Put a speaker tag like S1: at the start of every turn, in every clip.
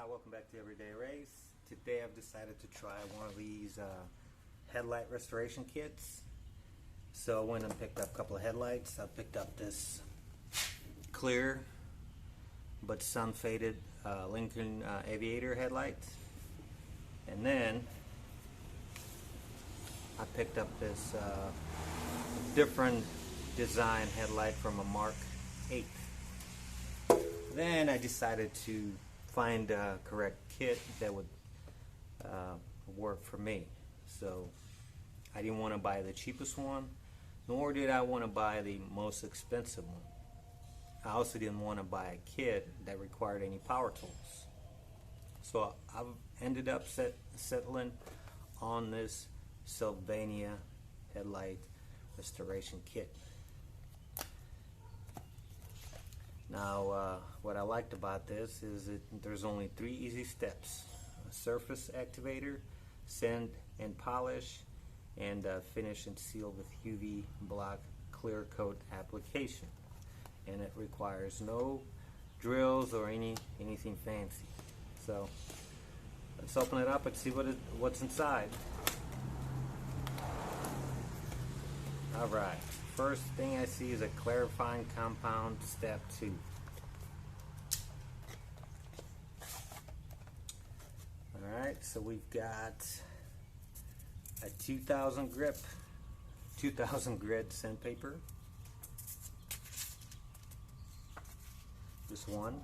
S1: Welcome back to Everyday Race. Today I've decided to try one of these headlight restoration kits. So I went and picked up a couple of headlights. I picked up this clear but sun faded Lincoln Aviator headlight, and then I picked up this different design headlight from a Mark 8. Then I decided to find a correct kit that would work for me. So I didn't want to buy the cheapest one, nor did I want to buy the most expensive one. I also didn't want to buy a kit that required any power tools. So I've ended up settling on this Sylvania Headlight restoration kit. Now, what I liked about this is that there's only 3 easy steps: a surface activator, sand and polish, and finish and seal with UV block clear coat application. And it requires no drills or anything fancy. So let's open it up and see what's inside. All right. First thing I see is a clarifying compound step 2. Alright, so we've got a 2000 grit sandpaper. Just one.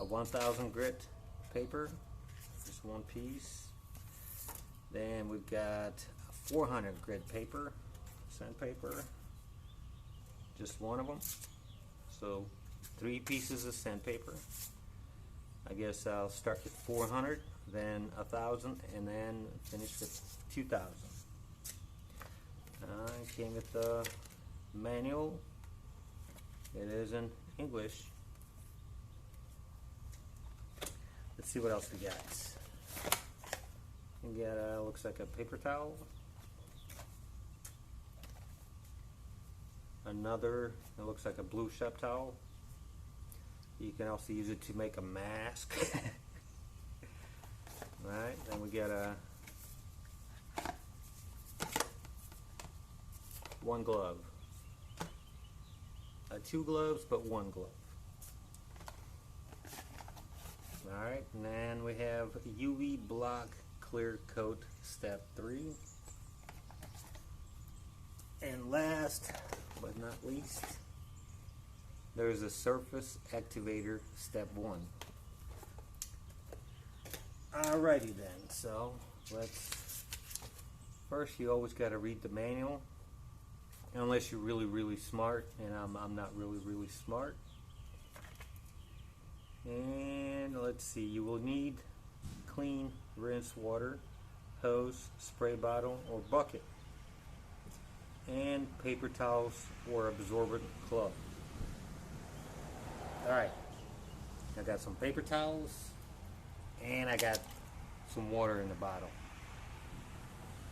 S1: A 1000 grit paper, just one piece. Then we've got a 400 grit paper. Sandpaper, just one of them. So 3 pieces of sandpaper. I guess I'll start with 400, then 1000, and then finish with 2000. It came with the manual. It is in English. Let's see what else we got. We got looks like a paper towel. Another, it looks like a blue shop towel. You can also use it to make a mask. Right, then we got one glove. 2 gloves, but 1 glove. Alright, and then we have UV block clear coat step 3. And last but not least, there's a surface activator step 1. Alrighty then, so first you always got to read the manual, unless you're really smart, and I'm not really smart. And let's see, you will need clean rinse water, hose, spray bottle, or bucket, and paper towels or absorbent cloth. Alright, I got some paper towels and I got some water in the bottle.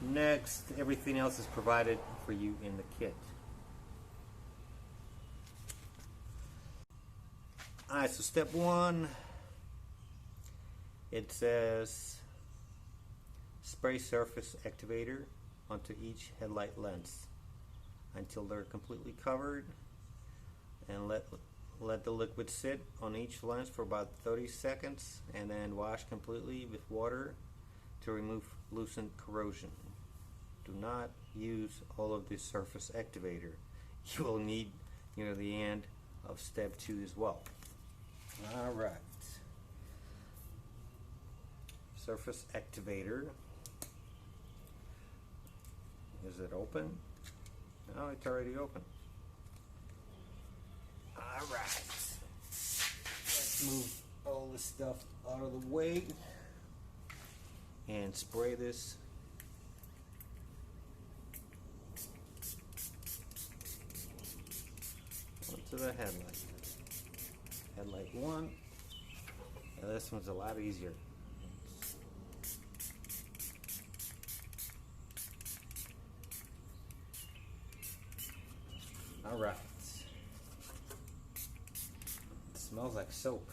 S1: Next, everything else is provided for you in the kit. Alright, so step 1, it says spray surface activator onto each headlight lens until they're completely covered, and let the liquid sit on each lens for about 30 seconds, and then wash completely with water to remove loosened corrosion. Do not use all of the surface activator. You will need near the end of step 2 as well. Alright, surface activator. Is it open? No, it's already open. Alright, let's move all this stuff out of the way and spray this onto the headlight. Headlight 1. Now this one's a lot easier. Alright. It smells like soap.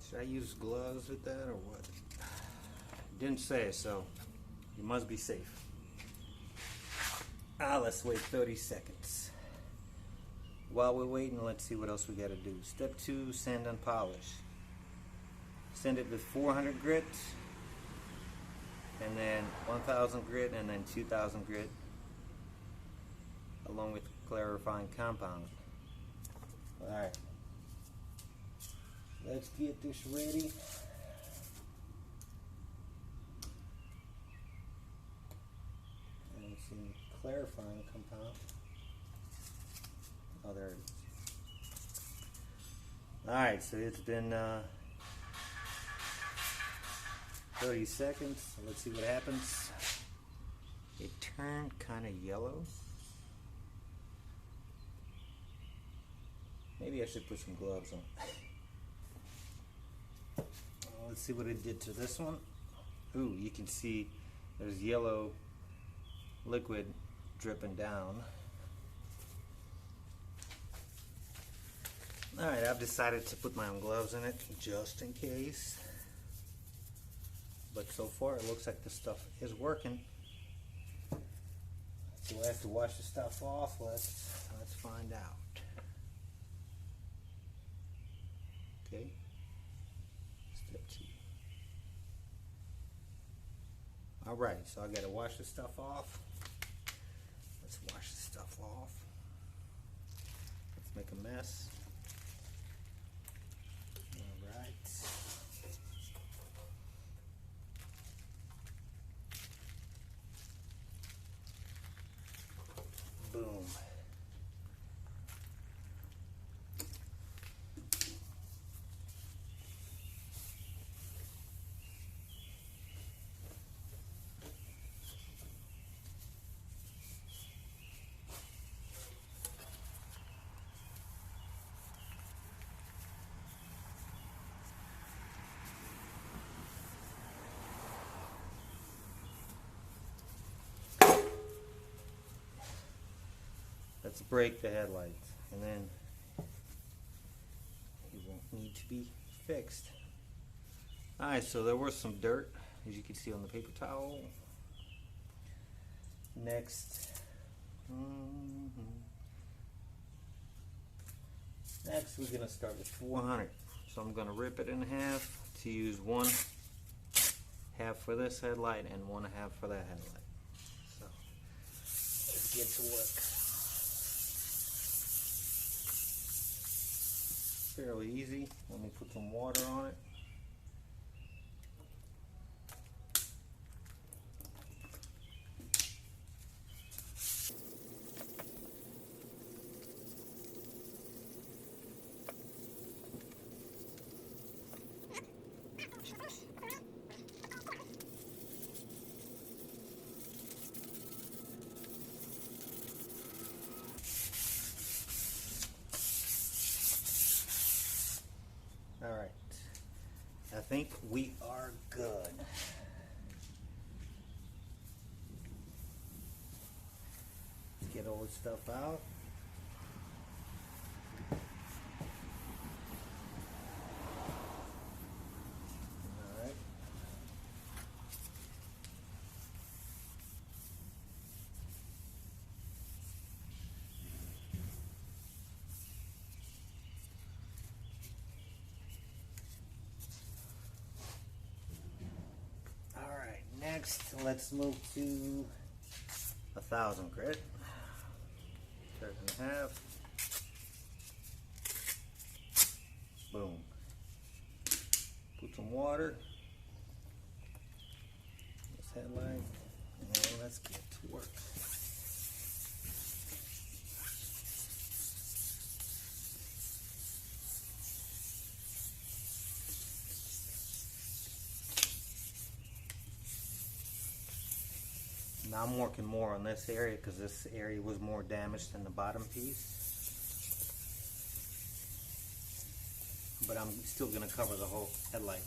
S1: Should I use gloves with that or what? Didn't say, so you must be safe. Let's wait 30 seconds. While we're waiting, let's see what else we got to do. Step 2, sand and polish. Sand it with 400 grit, and then 1000 grit, and then 2000 grit, along with clarifying compound. Alright, let's get this ready. And some clarifying compound. Oh, there it is. Alright, so it's been 30 seconds. So let's see what happens. It turned kind of yellow. Maybe I should put some gloves on. Let's see what it did to this one. Ooh, you can see there's yellow liquid dripping down. Alright, I've decided to put my own gloves in it just in case. But so far it looks like the stuff is working. Do I have to wash the stuff off? Let's find out. Okay. Step 2. Alright, so I gotta wash the stuff off. Let's wash the stuff off. Let's make a mess. Alright. Boom. Let's break the headlights, and then it won't need to be fixed. Alright, so there was some dirt, as you can see on the paper towel. Next, next we're going to start with 400. So I'm going to rip it in half to use one half for this headlight and one half for that headlight. So let's get to work. Fairly easy. Let me put some water on it. Alright, I think we are good. Get all the stuff out. Alright. Next, let's move to 1000 grit. Cut it in half. Boom. Put some water. This headlight, and let's get to work. Now I'm working more on this area because this area was more damaged than the bottom piece. But I'm still going to cover the whole headlight.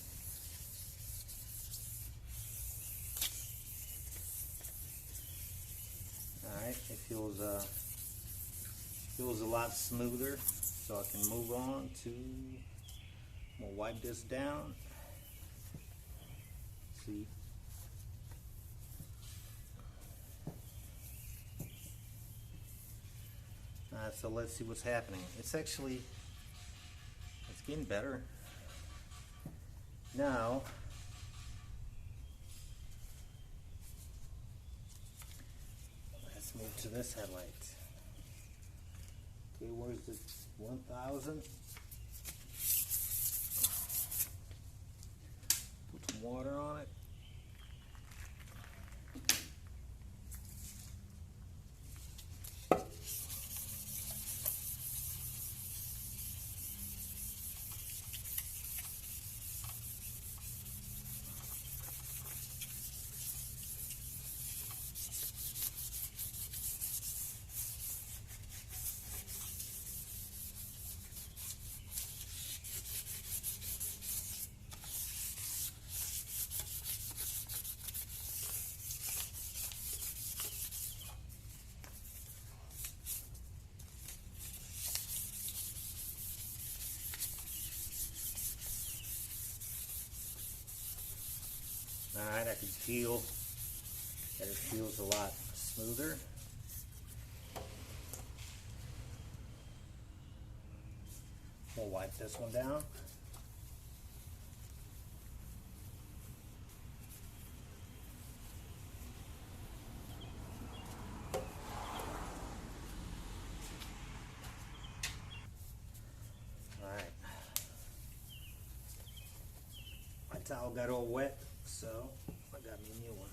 S1: Alright, it feels feels a lot smoother, so I can move on to, I'm gonna wipe this down. See. So let's see what's happening. It's getting better. Now, let's move to this headlight. Okay, where's the 1000? Put some water on it. Alright, I can feel that it feels a lot smoother. We'll wipe this one down. Alright. My towel got all wet, so I got me a new one.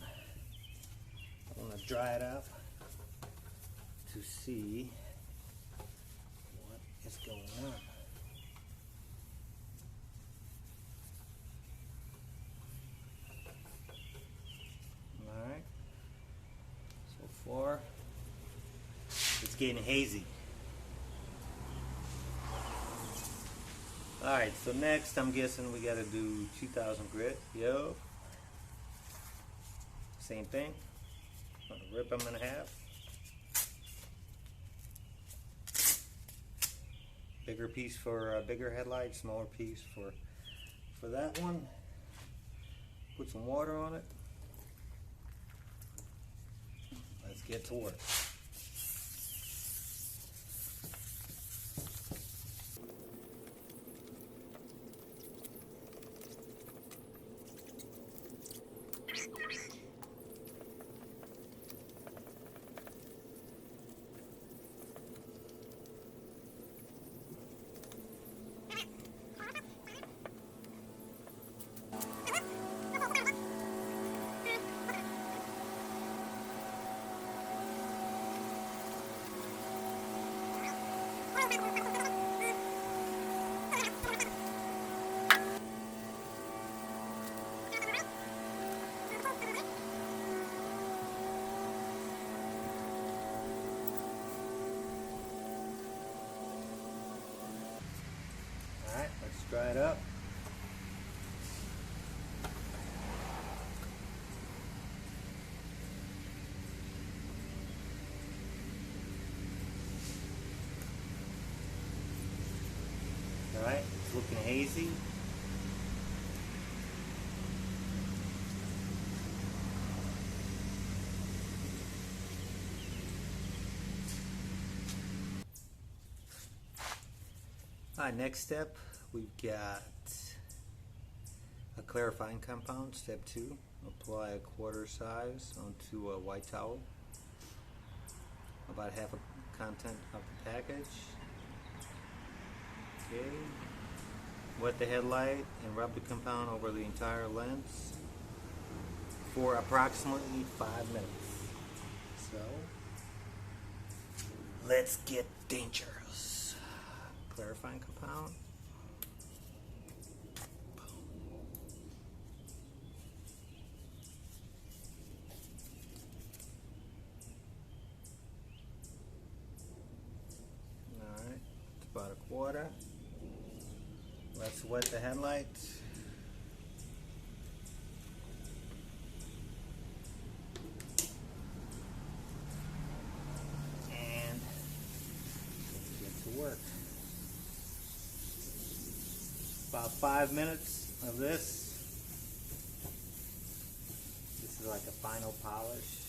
S1: I want to dry it up to see what is going on. Alright, so far it's getting hazy. Alright, so next I'm guessing we gotta do 2000 grit. Yo. Same thing. I'm gonna rip them in half. Bigger piece for a bigger headlight, smaller piece for that one. Put some water on it. Let's get to work. Alright, let's dry it up. Alright, it's looking hazy. Alright, next step, we've got a clarifying compound. Step 2, apply a quarter size onto a white towel, about half a content of the package. Okay, wet the headlight and rub the compound over the entire lens for approximately 5 minutes. So, let's get dangerous. Clarifying compound. Alright, it's about a quarter. Let's wet the headlight. And work. About 5 minutes of this. This is like a final polish.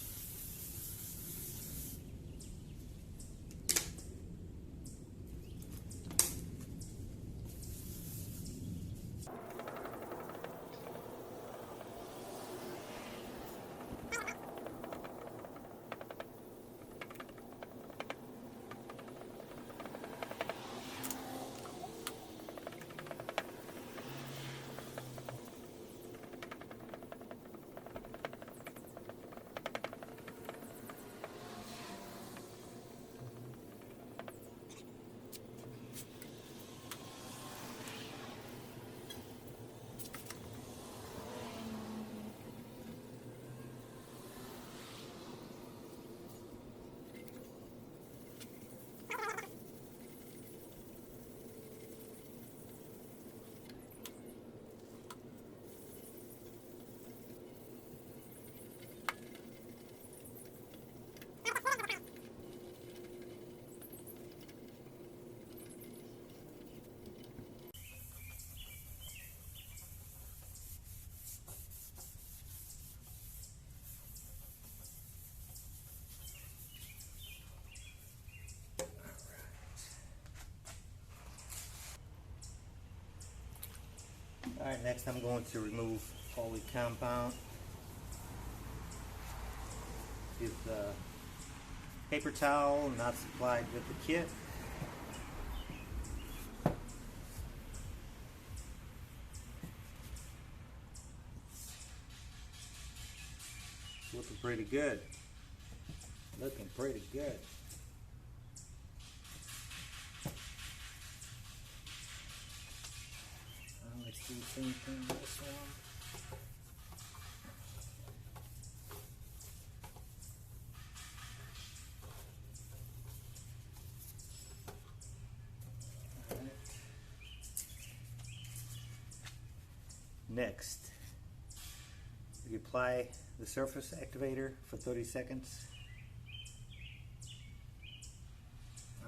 S1: Alright, next I'm going to remove all the compound. Use the paper towel not supplied with the kit. Looking pretty good. Looking pretty good. Let's do the same thing with this one. Alright. Next, we apply the surface activator for 30 seconds.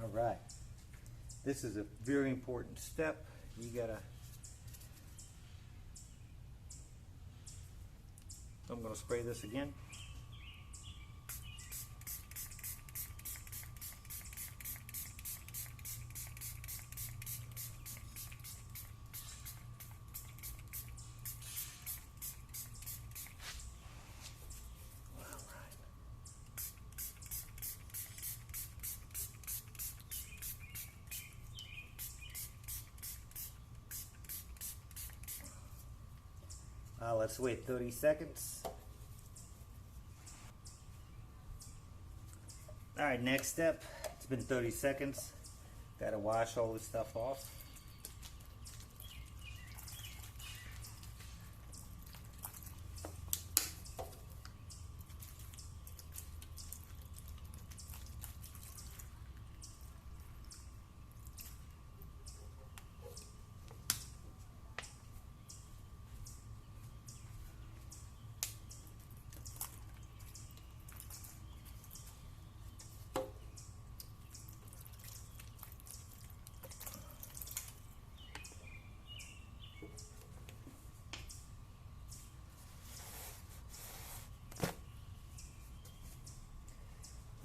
S1: Alright. This is a very important step. You gotta I'm going to spray this again. Let's wait 30 seconds. Alright, next step. It's been 30 seconds. Gotta wash all this stuff off.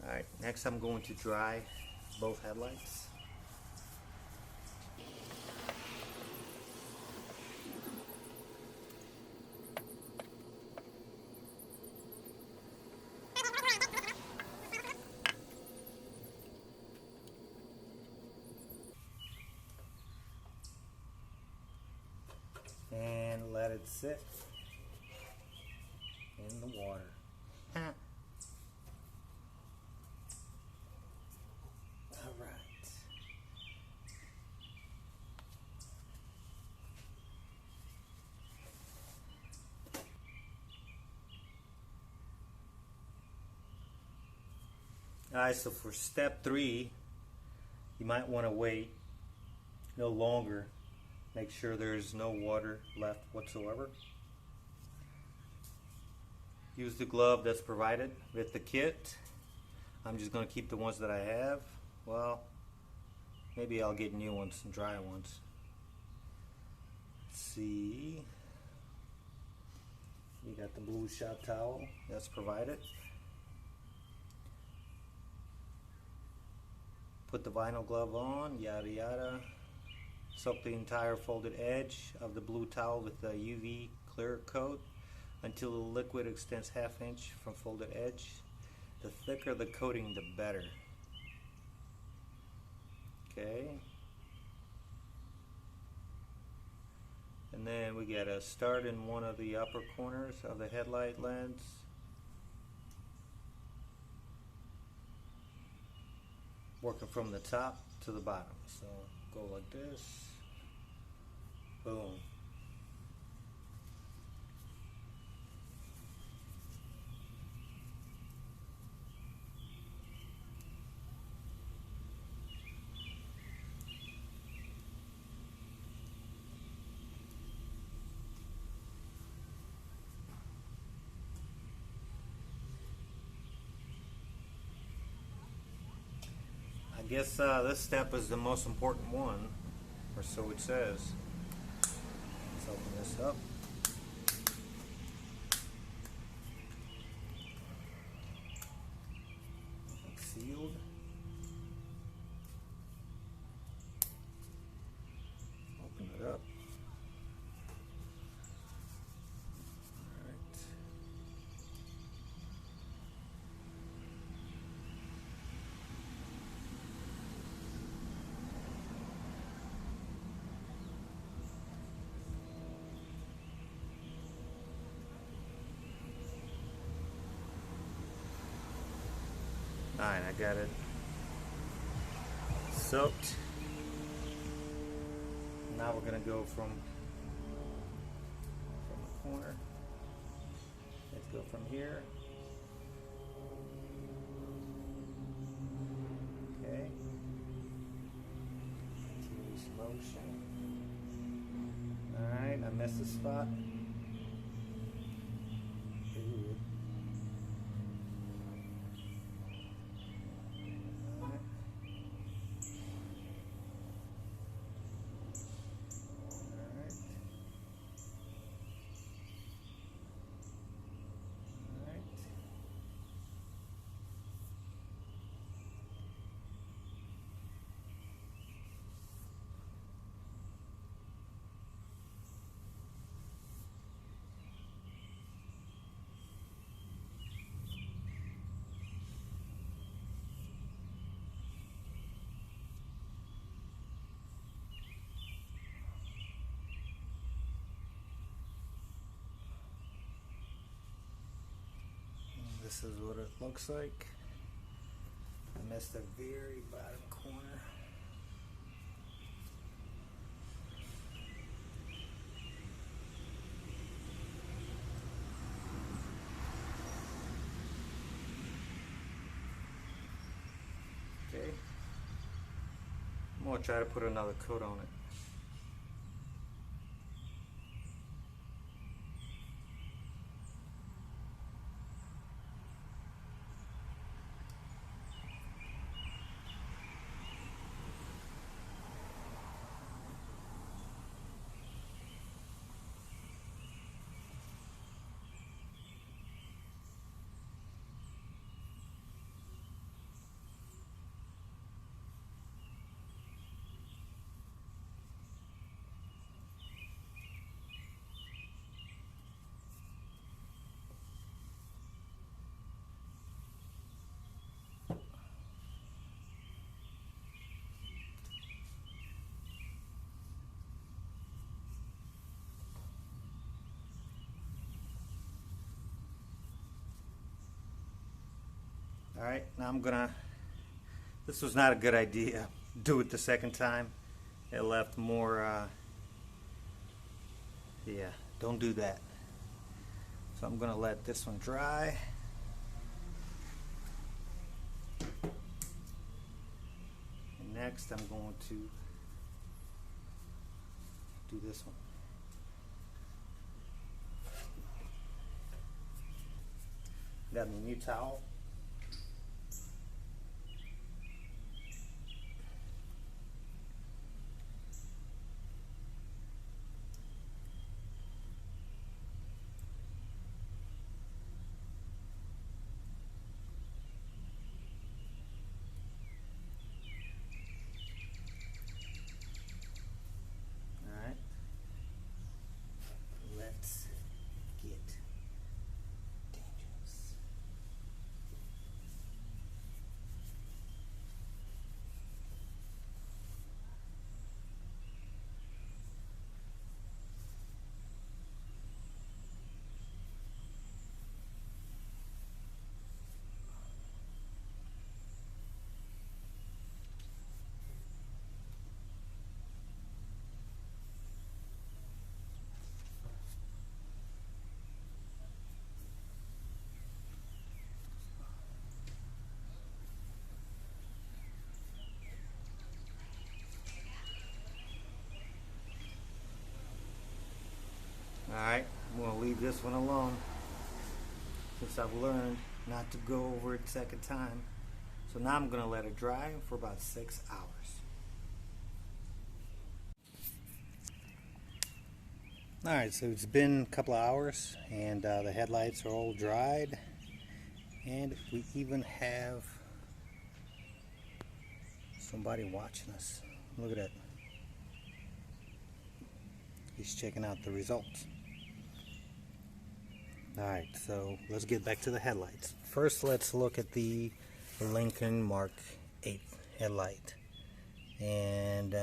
S1: Alright, next I'm going to dry both headlights. And let it sit in the water. Alright, so for step 3, you might want to wait no longer. Make sure there's no water left whatsoever. Use the glove that's provided with the kit. I'm just going to keep the ones that I have. Well, Maybe I'll get new ones and dry ones. Let's see. You got the blue shop towel that's provided. Put the vinyl glove on, yada yada. Soak the entire folded edge of the blue towel with a UV clear coat until the liquid extends ½ inch from folded edge. The thicker the coating, the better. Okay. And then we gotta start in one of the upper corners of the headlight lens. Working from the top to the bottom. So go like this. Boom. I guess this step is the most important one, or so it says. Let's open this up. It's sealed. Open it up. Alright, I got it soaked. Now we're going to go from the corner. Let's go from here. Okay. Continuous motion. Alright, I missed the spot. This is what it looks like. I missed the very bottom corner. Okay. I'm going to try to put another coat on it. Alright, now I'm gonna, this was not a good idea, do it the second time. It left more, yeah, don't do that. So I'm gonna let this one dry. And next I'm going to do this one. Got my new towel. leave this one alone since I've learned not to go over it second time. So now I'm going to let it dry for about 6 hours. Alright, so it's been a couple of hours and the headlights are all dried, and we even have somebody watching us. Look at that. He's checking out the results. Alright, so let's get back to the headlights. First, let's look at the Lincoln Mark 8 headlight. And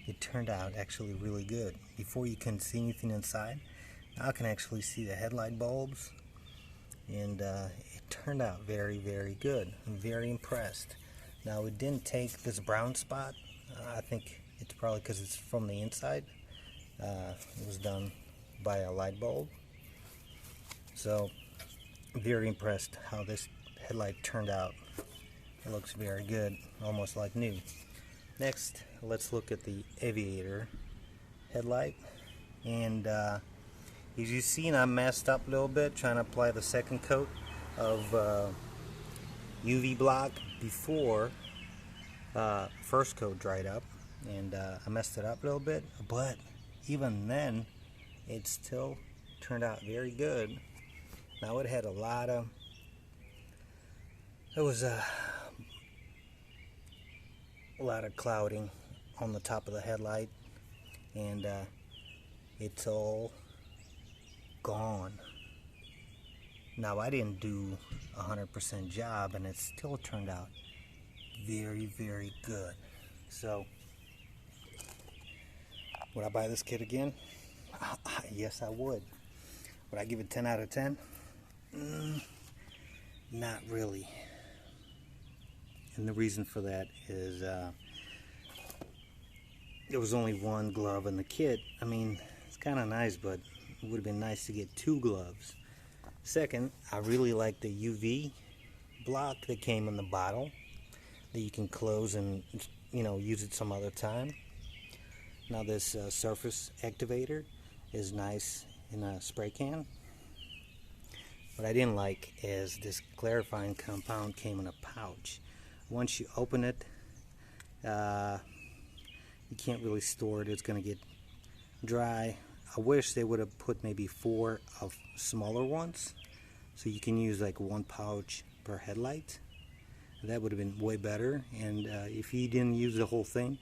S1: it turned out actually really good. Before you couldn't see anything inside. Now I can actually see the headlight bulbs. And it turned out very, very good. I'm very impressed. Now it didn't take this brown spot. I think it's probably because it's from the inside. It was done by a light bulb. So I'm very impressed how this headlight turned out. It looks very good, almost like new. Next, let's look at the Aviator headlight. And as you've seen, I messed up a little bit trying to apply the second coat of UV block before first coat dried up, and I messed it up a little bit, but even then it still turned out very good. Now it had a lot of, there was a lot of clouding on the top of the headlight, and it's all gone. Now I didn't do 100% job, and it still turned out very, very good. So would I buy this kit again? Yes, I would. Would I give it 10 out of 10? Not really. And the reason for that is there was only one glove in the kit. I mean, it's kind of nice, but it would have been nice to get 2 gloves. Second, I really like the UV block that came in the bottle that you can close and, you know, use it some other time. Now this surface activator is nice in a spray can. What I didn't like is this clarifying compound came in a pouch. Once you open it, you can't really store it. It's going to get dry. I wish they would have put maybe 4 of smaller ones, so you can use like 1 pouch per headlight. That would have been way better. And if you didn't use the whole thing,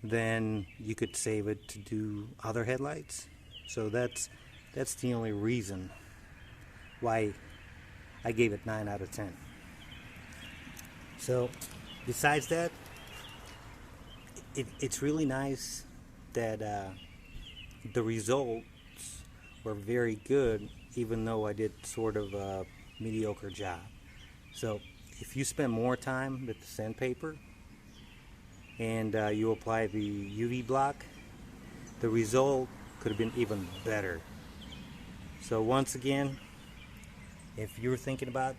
S1: then you could save it to do other headlights. So that's the only reason why I gave it 9 out of 10. So besides that, it's really nice that the results were very good, even though I did sort of a mediocre job. So if you spend more time with the sandpaper and you apply the UV block, the result could have been even better. So once again, if you're thinking about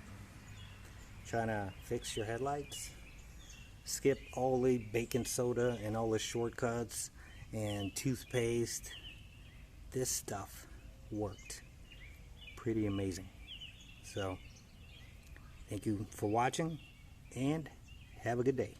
S1: trying to fix your headlights, skip all the baking soda and all the shortcuts and toothpaste. This stuff worked. Pretty amazing. So thank you for watching, and have a good day.